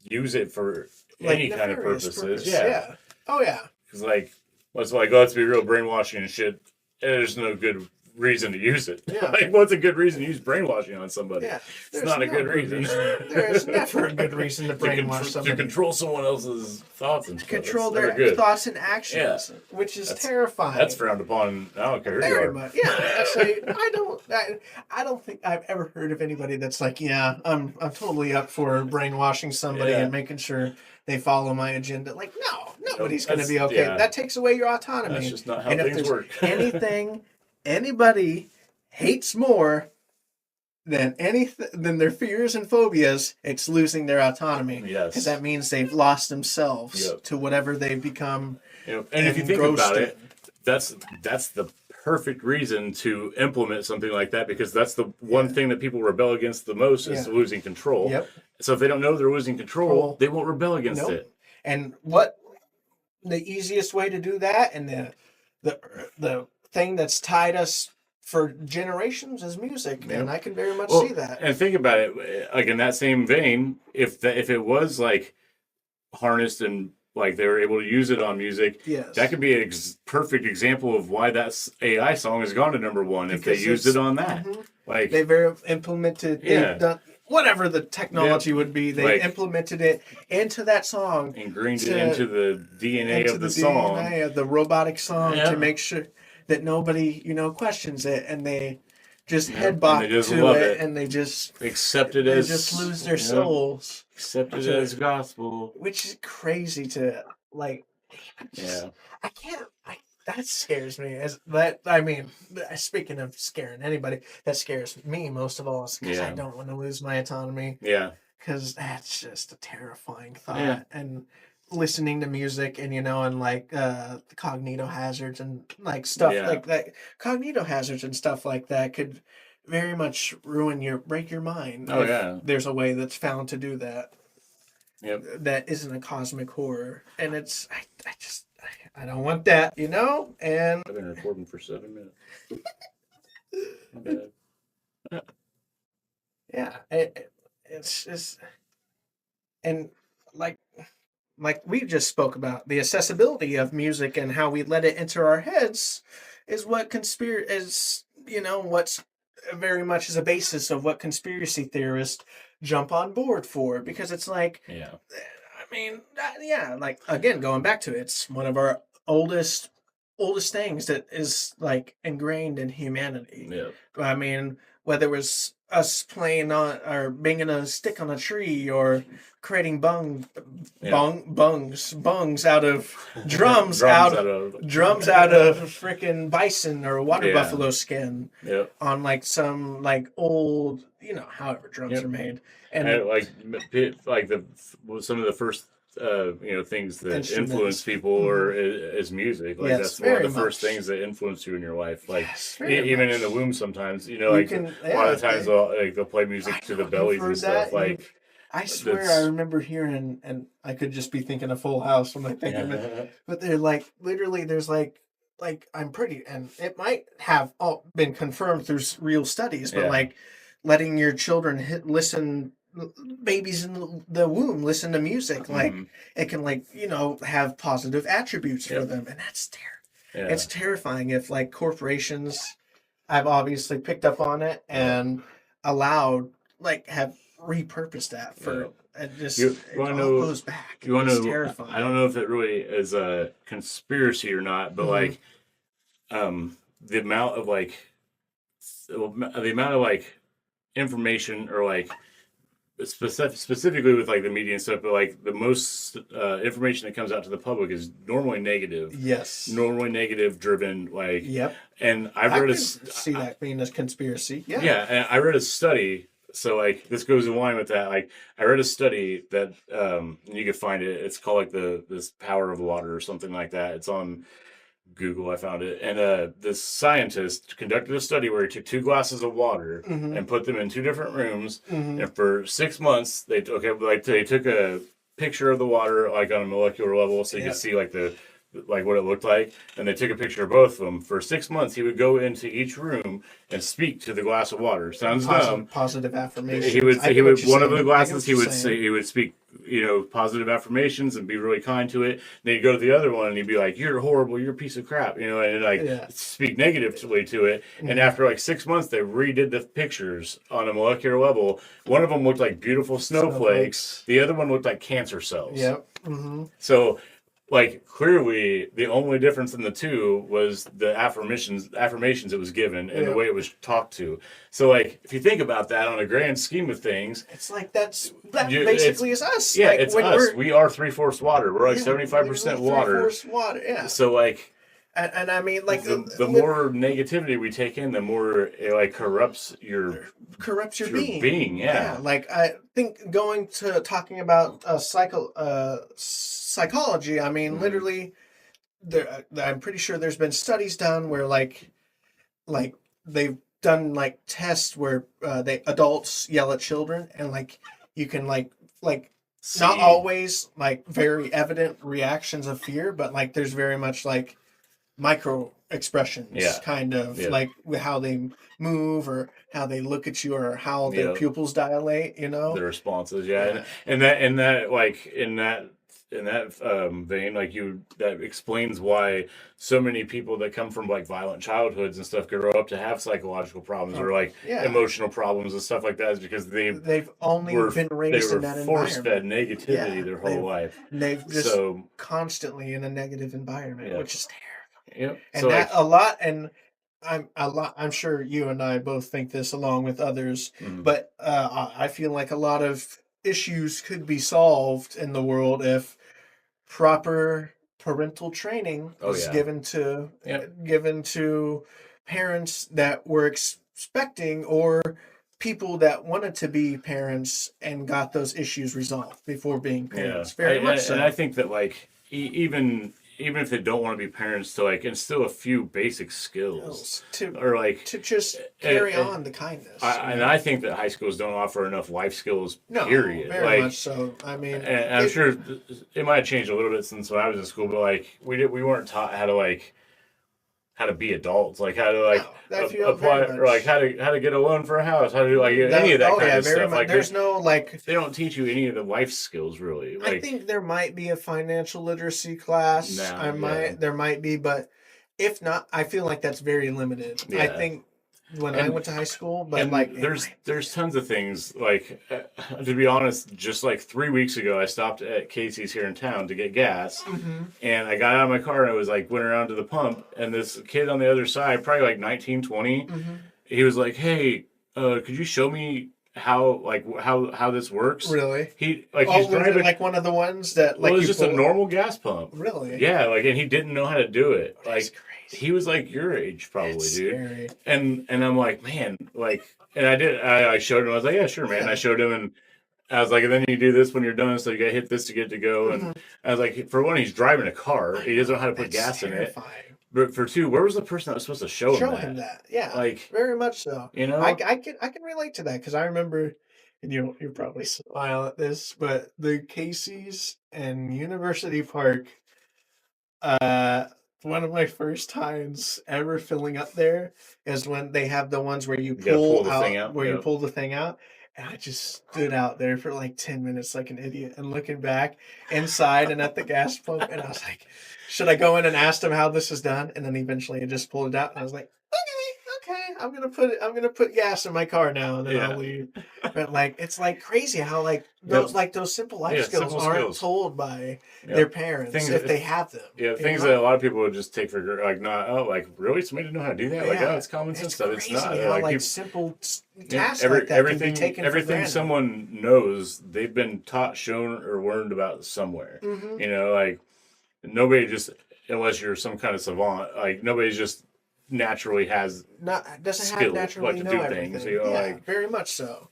use it for any kind of purposes. Yeah. Oh yeah. Because let's be real, brainwashing and shit. There's no good reason to use it. Yeah. What's a good reason to use brainwashing on somebody? Yeah. It's not a good reason. There's never a good reason to brainwash somebody. To control someone else's thoughts and stuff. Control their thoughts and actions, which is terrifying. That's frowned upon. I don't care. Very much. Yeah. I don't think I've ever heard of anybody that's like, yeah, I'm totally up for brainwashing somebody and making sure they follow my agenda. Like, no, nobody's going to be okay. Yeah. That takes away your autonomy. That's just not how things work. Anything anybody hates more than their fears and phobias, it's losing their autonomy. Yes. Because that means they've lost themselves to whatever they've become. And if you think about it, that's the perfect reason to implement something like that, because that's the one thing that people rebel against the most is losing control. Yep. So if they don't know they're losing control, they won't rebel against it. And what the easiest way to do that, and the thing that's tied us for generations is music, and I can very much see that. And think about it, in that same vein, if it was harnessed and they were able to use it on music, that could be a perfect example of why that AI song has gone to #1 if they used it on that. They've implemented, they've done whatever the technology would be. They implemented it into that song, ingrained it into the DNA of the song, DNA of the robotic song, to make sure that nobody, questions it, and they just headbot to it, and they just accept it as just lose their souls. Accept it as gospel, which is crazy to I can't. That scares me. Speaking of scaring anybody, that scares me most of all, because I don't want to lose my autonomy. Yeah, because that's just a terrifying thought. Yeah. And listening to music and the cognito hazards and stuff like that, cognito hazards and stuff like that could very much break your mind. There's a way that's found to do that. Yep. That isn't a cosmic horror, and it's I don't want that, and I've been recording for 7 minutes. Okay. Yeah, it's just, and like we just spoke about, the accessibility of music and how we let it enter our heads is what what's very much is a basis of what conspiracy theorists jump on board for, because it's again, going back to it, it's one of our oldest things that is ingrained in humanity. Yeah. Whether it was us playing on or banging a stick on a tree, or creating bungs out of drums out of freaking bison or water buffalo skin on some old, however drums are made, and some of the first things that influence people is music. That's one of the first things that influence you in your life. Even in the womb, sometimes a lot of times they'll play music to the bellies and stuff. I swear I remember hearing, and I could just be thinking of Full House when I think of it, but they're literally there's I'm pretty, and it might have all been confirmed through real studies, but letting your children babies in the womb listen to music, it can have positive attributes for them, and that's it's terrifying if corporations have obviously picked up on it and allowed have repurposed that for goes back. You want to know? Terrifying. I don't know if it really is a conspiracy or not, but the amount of information, or specifically with the media and stuff, but the most information that comes out to the public is normally negative. Yes. Normally negative driven. Yep. And I can see that being a conspiracy. Yeah. Yeah, and I read a study So like this goes in line with that. Like I read a study that you can find it. It's called like this power of water or something like that. It's on Google. I found it, and this scientist conducted a study where he took 2 glasses of water and put them in 2 different rooms, and for 6 months they took a picture of the water like on a molecular level, so you could see like what it looked like, and they took a picture of both of them. For 6 months, he would go into each room and speak to the glass of water. Sounds dumb. Positive affirmations. He would one of the glasses he would speak, positive affirmations and be really kind to it. Then he'd go to the other one and he'd be like, "You're horrible. You're a piece of crap," and speak negatively to it. And after like 6 months, they redid the pictures on a molecular level. One of them looked like beautiful snowflakes. The other one looked like cancer cells. Yep. So, like, clearly the only difference in the two was the affirmations it was given and the way it was talked to. So, like, if you think about that on a grand scheme of things, it's like that basically is us. Yeah, like, it's us. We are 3/4 water. We're like 75% water. 3/4 water. Yeah. So, like, and I mean, like the more negativity we take in, the more it like corrupts your being. Yeah. Like I think talking about psychology. I mean, literally, I'm pretty sure there's been studies done where like they've done like tests where adults yell at children, and like you can like not always like very evident reactions of fear, but like there's very much like micro expressions, kind of like with how they move or how they look at you or how their pupils dilate, the responses. And that like in that vein, like that explains why so many people that come from like violent childhoods and stuff grow up to have psychological problems or like emotional problems and stuff like that, is because they've only been raised in that environment. Force-fed negativity their whole life. And they've just constantly in a negative environment, which is terrible. Yep. And so that a lot, and I'm sure you and I both think this along with others, but I feel like a lot of issues could be solved in the world if proper parental training was given to parents that were expecting or people that wanted to be parents and got those issues resolved before being parents. Very much so. And I think that like even if they don't want to be parents, to like instill a few basic skills to just carry on the kindness. And I think that high schools don't offer enough life skills. No, period. Very much so. I mean, and I'm sure it might have changed a little bit since when I was in school, but like we weren't taught how to be adults, like how to apply, or like how to get a loan for a house, how to do like any of that kind of stuff. Like there's no like they don't teach you any of the life skills really. Like, I think there might be a financial literacy class. There might be, but if not, I feel like that's very limited. Yeah. I think when I went to high school, but like there's tons of things like to be honest, just like 3 weeks ago I stopped at Casey's here in town to get gas, and I got out of my car and I was like went around to the pump, and this kid on the other side, probably like 19, 20, he was like, "Hey, could you show me how this works?" Really? He's driving like one of the ones that like it was just a normal gas pump. Really? Yeah, like, and he didn't know how to do it. Like crazy. He was like your age probably, it's dude. Scary. And I'm like, man, like, and I showed him. I was like, yeah, sure, man. Yeah. I showed him, and I was like, and then you do this when you're done, so you gotta hit this to get to go. And I was like, for one, he's driving a car. He doesn't know how to put gas terrifying. in it. But for two, where was the person that was supposed to show him that? Yeah, like very much so. I can relate to that because I remember, and you probably smile at this, but the Casey's and University Park, one of my first times ever filling up there is when they have the ones where you pull the thing out. And I just stood out there for like 10 minutes like an idiot and looking back inside and at the gas pump. And I was like, should I go in and ask them how this is done? And then eventually I just pulled it out and I was like, okay, I'm gonna put gas in my car now and then I'll leave. But like it's like crazy how like those simple life skills aren't told by their parents if they have them. Yeah, things that a lot of people would just take for like really somebody know how to do that? Like it's common sense stuff. It's not how, like simple tasks like that can be taken for everything granted. Someone knows, they've been taught, shown, or learned about somewhere. Like nobody just, unless you're some kind of savant, like nobody's just naturally doesn't have naturally know everything. Very much so.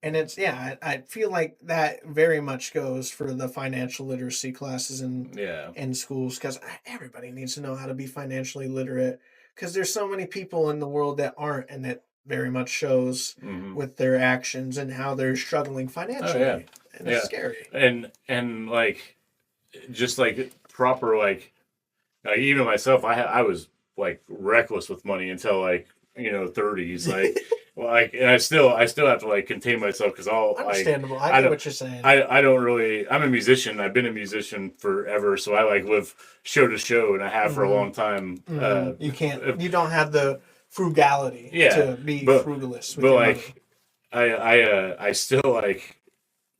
And it's, yeah, I feel like that very much goes for the financial literacy classes in schools, because everybody needs to know how to be financially literate, because there's so many people in the world that aren't, and it very much shows with their actions and how they're struggling financially. Oh, yeah. And it's scary. And like, just like proper, like even myself, I was like reckless with money until like 30s, like. Like, and I still have to like contain myself, because understandable. I get what you're saying. I don't really. I'm a musician. I've been a musician forever, so I like live show to show, and I have for a long time. You can't. You don't have the frugality to be frugalist. With but your like, money. I still like,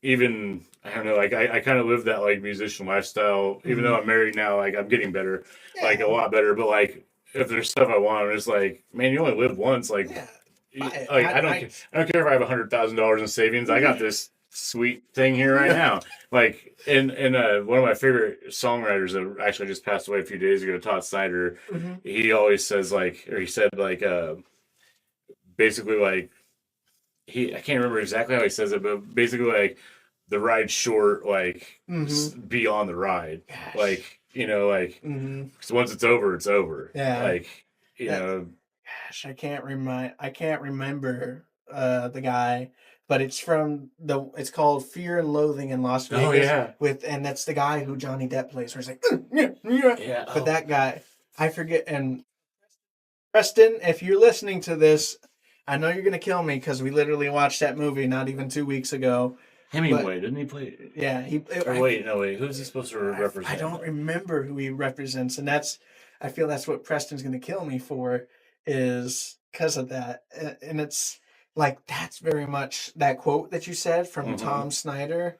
even I don't know, like I kind of live that like musician lifestyle. Even though I'm married now, like I'm getting better, like a lot better. But like, if there's stuff I want, I'm just like, man, you only live once, like. Yeah. I don't care if I have $100,000 in savings. I got this sweet thing here right now. Like, and one of my favorite songwriters that actually just passed away a few days ago, Todd Snyder. He always says he said basically like I can't remember exactly how he says it, but basically like the ride's short, like be on the ride. Gosh. Like, because once it's over, it's over. Yeah. Like, know. Gosh, I can't remember the guy, but it's it's called Fear and Loathing in Las Vegas. Oh yeah. And that's the guy who Johnny Depp plays, where he's like, yeah. But that guy, I forget. And Preston, if you're listening to this, I know you're gonna kill me, because we literally watched that movie not even 2 weeks ago. Hemingway, didn't he play? Yeah, wait, who's he supposed to represent? I don't remember who he represents, and I feel that's what Preston's gonna kill me for, is because of that. And it's like, that's very much that quote that you said from Tom Snyder.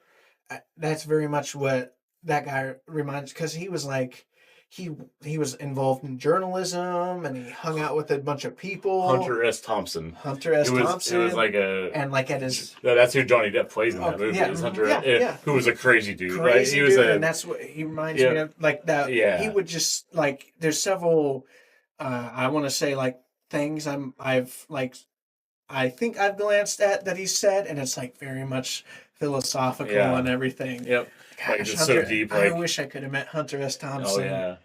That's very much what that guy reminds, because he was like, he was involved in journalism, and he hung out with a bunch of people. Hunter S. Thompson. It was like and like at his. That's who Johnny Depp plays in that movie. Yeah, is Hunter, who was a crazy dude. Crazy right? dude, and that's what he reminds me of. Like that. Yeah. He would just like. There's several. I want to say like things I think I've glanced at that he said, and it's like very much philosophical and everything. Yep. Gosh, like it's Hunter, so deep. I wish I could have met Hunter S. Thompson. Oh yeah.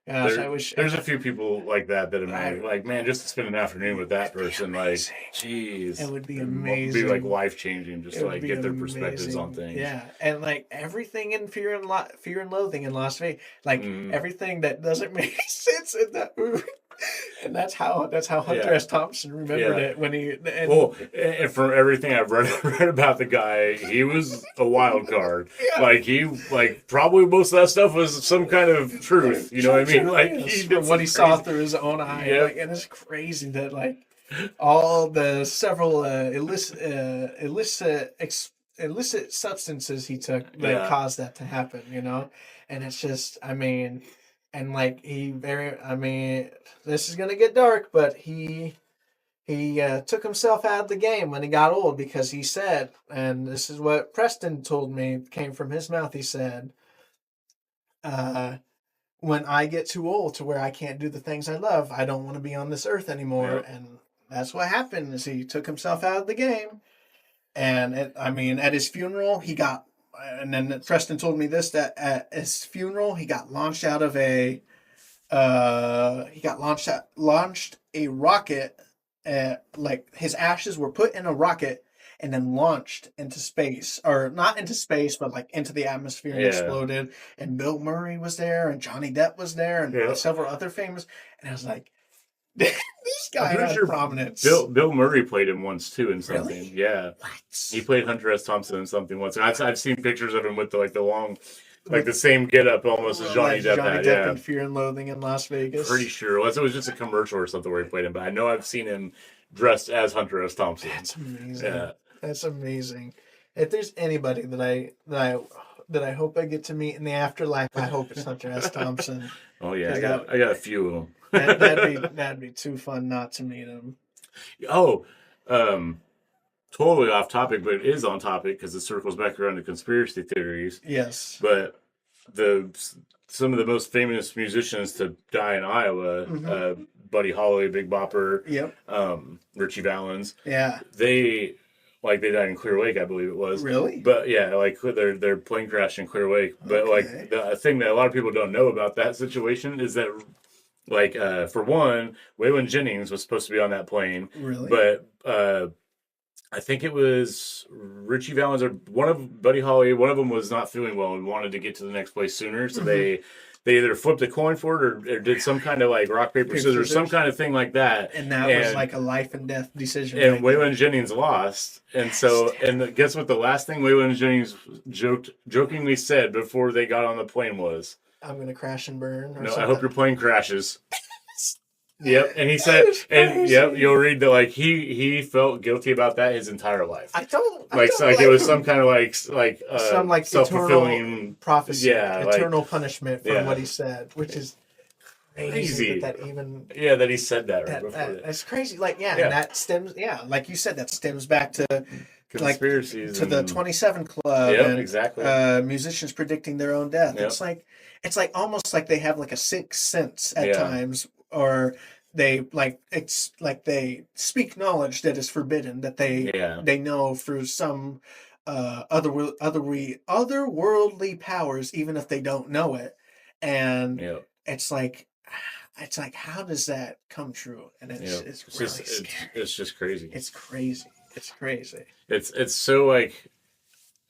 Gosh, I wish. There's a few people like that are like, man, just to spend an afternoon with that person, like, jeez, it would be amazing. It would be like life changing, just to like get their perspectives on things. Yeah, and like everything in Fear and Loathing in Las Vegas, like everything that doesn't make sense in that movie. And that's how Hunter S. Thompson remembered it when he. And from everything I've read about the guy, he was a wild card. Yeah. Like he, probably most of that stuff was some kind of truth. You know what I mean? Like he from what he saw through his own eye. Yeah. And it's crazy that all the several illicit substances he took that caused that to happen. And it's just, and this is gonna get dark, but he took himself out of the game when he got old, because he said, and this is what Preston told me, came from his mouth. He said, "When I get too old to where I can't do the things I love, I don't want to be on this earth anymore." Yeah. And that's what happened. Is he took himself out of the game, and at his funeral, he got. And then Preston told me this, that at his funeral he got launched out of launched a rocket. Like his ashes were put in a rocket and then launched into space, or not into space, but like into the atmosphere, and exploded. And Bill Murray was there, and Johnny Depp was there, and several other famous. And I was like, this guy has prominence. Bill Murray played him once too in something. Really? Yeah. What? He played Hunter S. Thompson in something once. I've seen pictures of him with the long, the same getup almost as Johnny Depp had. Johnny Depp in Fear and Loathing in Las Vegas. Pretty sure it was just a commercial or something where he played him, but I know I've seen him dressed as Hunter S. Thompson. That's amazing. Yeah. That's amazing. If there's anybody that I hope I get to meet in the afterlife, I hope it's Hunter S. Thompson. Oh yeah, I got a few of them. that'd be too fun not to meet him. Oh, totally off topic, but it is on topic because it circles back around to conspiracy theories. Yes. But some of the most famous musicians to die in Iowa, Buddy Holly, Big Bopper, yep, Richie Valens, yeah, they Like they died in Clear Lake, I believe it was. Really? But yeah, like their plane crashed in Clear Lake. But like the thing that a lot of people don't know about that situation is that, like, for one, Waylon Jennings was supposed to be on that plane. Really? But I think it was Richie Valens or one of Buddy Holly. One of them was not feeling well and wanted to get to the next place sooner, so they either flipped a coin for it or did some kind of like rock paper scissors, some kind of thing like that. And that was like a life and death decision. And Waylon Jennings lost, and so guess what? The last thing Waylon Jennings jokingly said before they got on the plane was, "I'm going to crash and burn." No, something. I hope your plane crashes. Yep, and he said, and yep, you'll read that like he felt guilty about that his entire life. I don't like it was some kind of like some like self-fulfilling prophecy, eternal like, punishment from what he said, which is crazy. That even that he said that right before that. That's crazy. Like and that stems like you said, that stems back to Conspiracies to the 27 Club. Yep, and, exactly. Musicians predicting their own death. Yep. It's like almost like they have like a sixth sense at times. Or they it's like they speak knowledge that is forbidden, that they know through some otherworldly powers, even if they don't know it. And it's like how does that come true? And it's really scary. It's just crazy. It's crazy. It's crazy. It's so like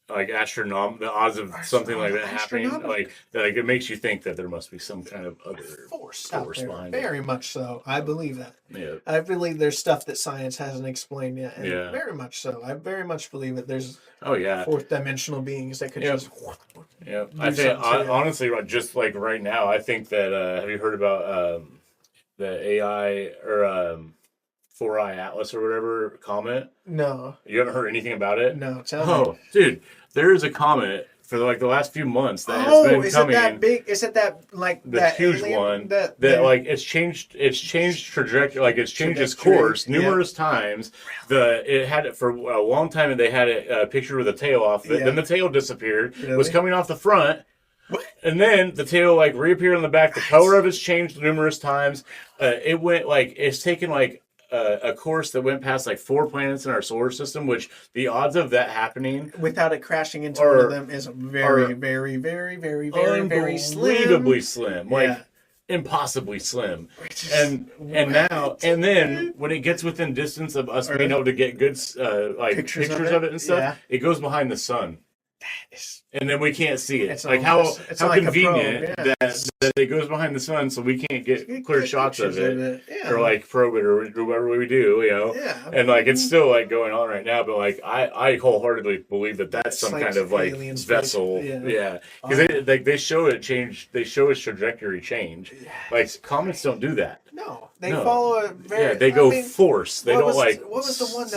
astronomical, the odds of something like that happening, like it makes you think that there must be some kind of other force behind it. Very much so. I believe that. Yeah. I believe there's stuff that science hasn't explained yet. And very much so. I very much believe that there's fourth dimensional beings that could just I think honestly, just like right now, I think that have you heard about the AI or 4i Atlas or whatever comet? No. You haven't heard anything about it? No, tell me. Dude, there is a comet for like the last few months that has been coming. Is it that big? Is it that like the that huge alien, one that like it's changed trajectory, like it's changed its course numerous times. It had it for a long time, and they had a picture with the tail off it. Then the tail disappeared. Really? Was coming off the front. What? And then the tail like reappeared on the back. The color of it's changed numerous times. It went like it's taken like a course that went past like 4 planets in our solar system, which the odds of that happening without it crashing into one of them is very, very, very, very, very, very slim. Unbelievably slim. Like impossibly slim. And then when it gets within distance of us being able to get good pictures of it and stuff, it goes behind the sun. And then we can't see it. It's like how convenient that it goes behind the sun, so we can't get clear shots of it, or like probe it or whatever we do, And like it's still like going on right now, but like I wholeheartedly believe that that's some kind of like vessel, because they show it change, they show its trajectory change. Like comets don't do that. No, they follow a very. They go force. They don't like. What was the one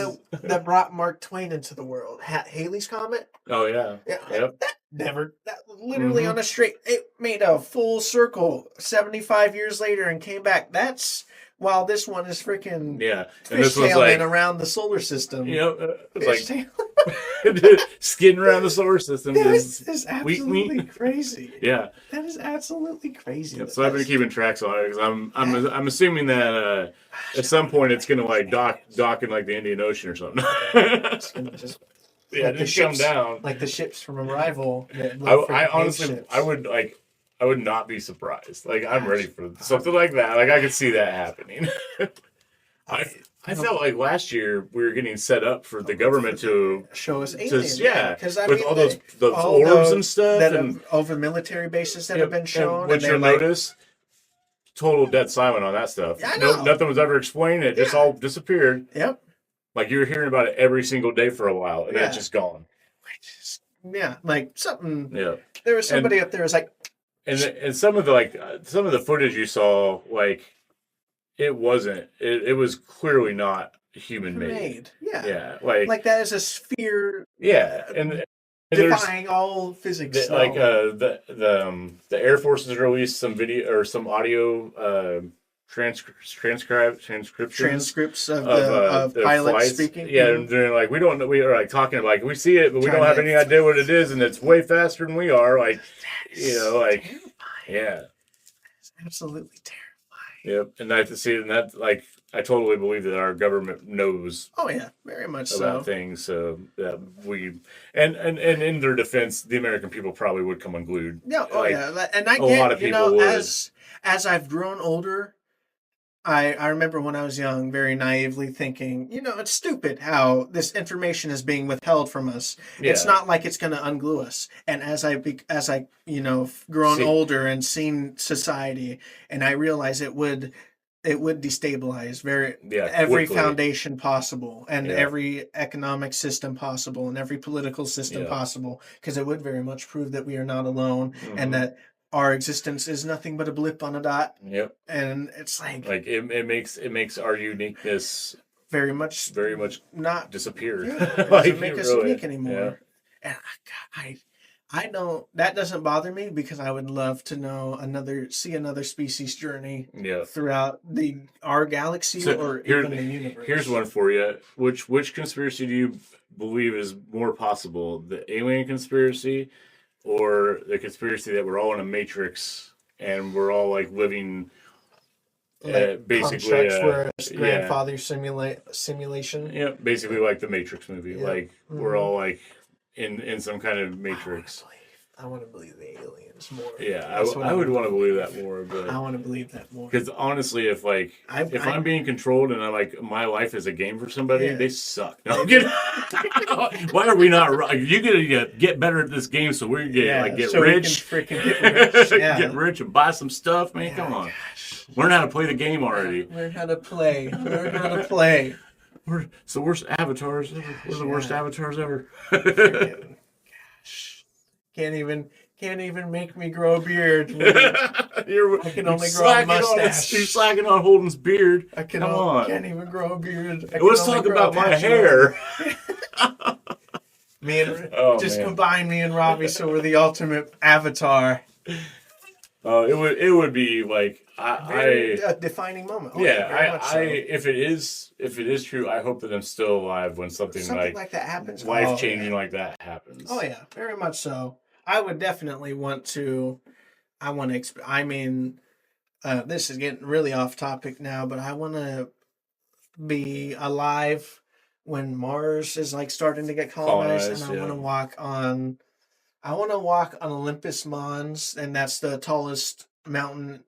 that brought Mark Twain into the world? Halley's Comet. Oh yeah. Yep. That literally on a straight. It made a full circle 75 years later and came back. That's while this one is freaking fishtailing around the solar system. It's like skidding around the solar system. That is absolutely crazy. Yeah, that is absolutely crazy. Yeah, so I've been keeping tracks on it because I'm assuming that at some point it's gonna like dock in like the Indian Ocean or something. It's gonna just. Yeah, just come down like the ships from Arrival. I honestly, I would not be surprised. Like I'm ready for something like that. Like I could see that happening. I felt like last year we were getting set up for the government to show us aliens. Because with all those orbs and stuff, and over military bases that have been shown. Which you'll notice, total dead silent on that stuff. Yeah, I know. Nothing was ever explained. It just all disappeared. Yep. Like you were hearing about it every single day for a while, and it's just gone. Like something. Yeah. There was somebody up there was like. And some of the footage you saw, like, it wasn't. It was clearly not human made. Yeah. Yeah. Like that is a sphere. Yeah, and defying all physics. Like the Air Force has released some video or some audio. Transcripts of pilots flights. Speaking. Yeah, and they're like, we are like talking like we see it, but we don't have any idea what it is, and it's way faster than we are. Like, like, terrifying. yeah, it's absolutely terrifying. Yep, and I see, and that like I totally believe that our government knows. Oh yeah, very much about things, so that we and in their defense, the American people probably would come unglued. Yeah, and I a lot of people would. As I've grown older. I remember when I was young, very naively thinking, it's stupid how this information is being withheld from us. Yeah. It's not like it's going to unglue us. And as I grown older and seen society, and I realize it would destabilize every foundation possible and every economic system possible and every political system possible, because it would very much prove that we are not alone and that our existence is nothing but a blip on a dot. Yep. And it's like it makes our uniqueness very much not disappear. Yeah, it doesn't make us unique anymore. Yeah. And I don't. That doesn't bother me because I would love to see another species journey throughout our galaxy even the universe. Here's one for you. Which conspiracy do you believe is more possible? The alien conspiracy, or the conspiracy that we're all in a matrix and we're all like living basically grandfather simulation? Yeah, basically like the Matrix movie. Yeah. Like we're all like in some kind of matrix. I want to believe the aliens more. Yeah, I would want to believe that more. But I want to believe that more. Because honestly, if I'm being controlled and my life is a game for somebody, they suck. No, why are we not? You gotta get better at this game so we get so rich. We can freaking get rich. Yeah. Get rich and buy some stuff, man. Come on, learn how to play the game already. Learn how to play. We're the worst avatars ever. We're the worst avatars ever. Gosh. Can't even make me grow a beard. I can only grow a mustache. You're slacking on Holden's beard. Can't even grow a beard. Let's talk about my hair. Combine me and Robbie so we're the ultimate avatar. It would be like a defining moment. If it is true, I hope that I'm still alive when something like that happens. Life changing like that happens. Oh yeah, very much so. I would definitely want to. This is getting really off topic now, but I want to be alive when Mars is like starting to get colonized, and I want to walk on. I want to walk on Olympus Mons, and that's the tallest mountain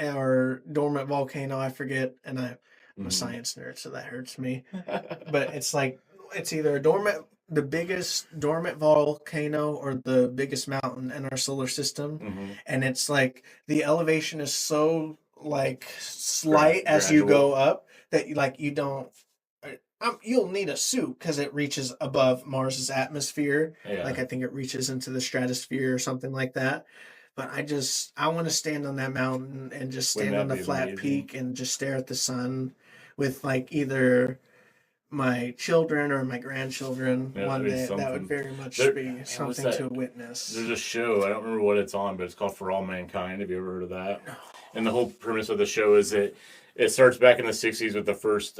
or dormant volcano. I forget, and I'm a science nerd, so that hurts me. But it's either the biggest dormant volcano or the biggest mountain in our solar system, and it's like the elevation is so like slight as you go up that like you don't. You'll need a suit because it reaches above Mars's atmosphere. Yeah. Like I think it reaches into the stratosphere or something like that. But I want to stand on that mountain and just stand on the flat peak and just stare at the sun with like either my children or my grandchildren one day. That would very much be something to witness. There's a show, I don't remember what it's on, but it's called For All Mankind. Have you ever heard of that? No. And the whole premise of the show is that it starts back in the 60s with the first,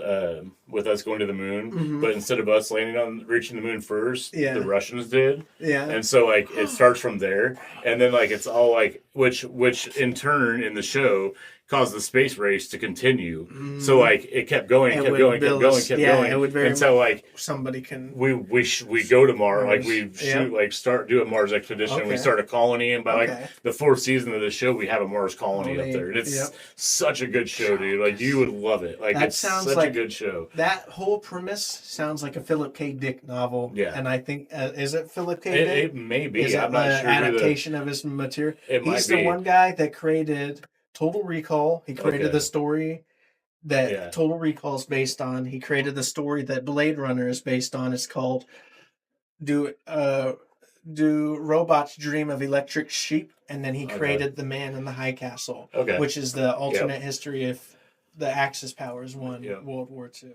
with us going to the moon, but instead of us reaching the moon first, the Russians did. Yeah. And so, like, it starts from there, and then, like, it's all, like, which in turn, in the show, caused the space race to continue. So, like, it kept going. It would very so, like, somebody can... We go to Mars, like, we shoot, like, do a Mars expedition, we start a colony, and by, like, the fourth season of the show, we have a Mars colony up there. And it's such a good show, dude. Like, you would love it. Like, it's such a good show. That whole premise sounds like a Philip K. Dick novel. Yeah. And I think, is it Philip K. Dick? It may be. Is it an adaptation of his material? He's the one guy that created Total Recall. He created the story that Total Recall is based on. He created the story that Blade Runner is based on. It's called Do Robots Dream of Electric Sheep? And then he created The Man in the High Castle, which is the alternate history of the Axis powers won World War II.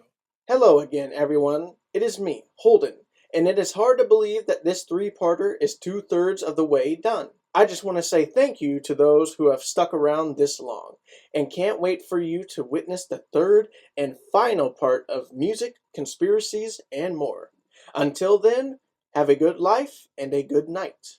Hello again, everyone. It is me, Holden, and it is hard to believe that this three-parter is 2/3 of the way done. I just want to say thank you to those who have stuck around this long, and can't wait for you to witness the third and final part of music, conspiracies, and more. Until then, have a good life and a good night.